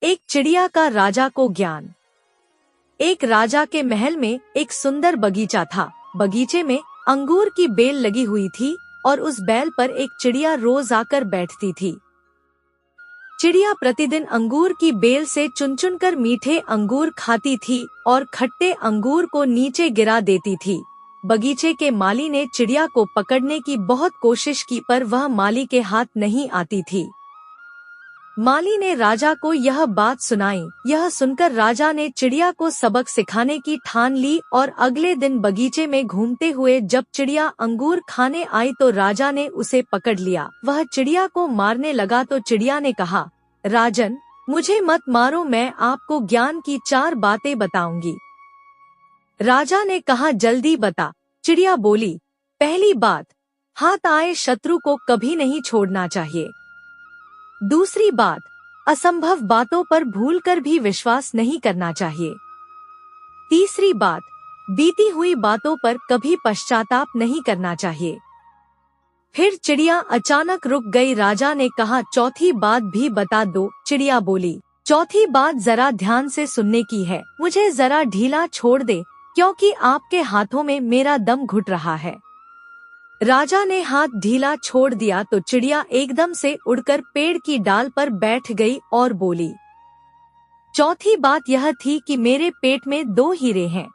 एक चिड़िया का राजा को ज्ञान। एक राजा के महल में एक सुंदर बगीचा था। बगीचे में अंगूर की बेल लगी हुई थी और उस बेल पर एक चिड़िया रोज आकर बैठती थी। चिड़िया प्रतिदिन अंगूर की बेल से चुन चुन कर मीठे अंगूर खाती थी और खट्टे अंगूर को नीचे गिरा देती थी। बगीचे के माली ने चिड़िया को पकड़ने की बहुत कोशिश की, पर वह माली के हाथ नहीं आती थी। माली ने राजा को यह बात सुनाई। यह सुनकर राजा ने चिड़िया को सबक सिखाने की ठान ली और अगले दिन बगीचे में घूमते हुए जब चिड़िया अंगूर खाने आई तो राजा ने उसे पकड़ लिया। वह चिड़िया को मारने लगा तो चिड़िया ने कहा, राजन, मुझे मत मारो, मैं आपको ज्ञान की 4 बातें बताऊंगी। राजा ने कहा, जल्दी बता। चिड़िया बोली, पहली बात, हाथ आए शत्रु को कभी नहीं छोड़ना चाहिए। दूसरी बात, असंभव बातों पर भूलकर भी विश्वास नहीं करना चाहिए। तीसरी बात, बीती हुई बातों पर कभी पश्चाताप नहीं करना चाहिए। फिर चिड़िया अचानक रुक गई। राजा ने कहा, चौथी बात भी बता दो। चिड़िया बोली, चौथी बात जरा ध्यान से सुनने की है। मुझे जरा ढीला छोड़ दे, क्योंकि आपके हाथों में मेरा दम घुट रहा है। राजा ने हाथ ढीला छोड़ दिया तो चिड़िया एकदम से उड़कर पेड़ की डाल पर बैठ गई और बोली, चौथी बात यह थी कि मेरे पेट में 2 हीरे हैं।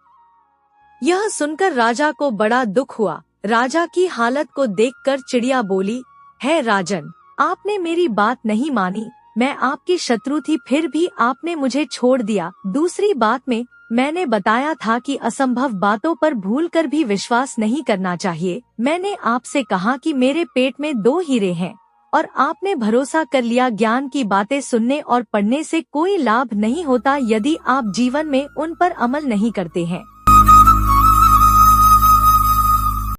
यह सुनकर राजा को बड़ा दुख हुआ। राजा की हालत को देखकर चिड़िया बोली, है राजन, आपने मेरी बात नहीं मानी। मैं आपकी शत्रु थी, फिर भी आपने मुझे छोड़ दिया। दूसरी बात में मैंने बताया था कि असंभव बातों पर भूलकर भी विश्वास नहीं करना चाहिए। मैंने आपसे कहा कि मेरे पेट में 2 हीरे हैं और आपने भरोसा कर लिया। ज्ञान की बातें सुनने और पढ़ने से कोई लाभ नहीं होता यदि आप जीवन में उन पर अमल नहीं करते हैं।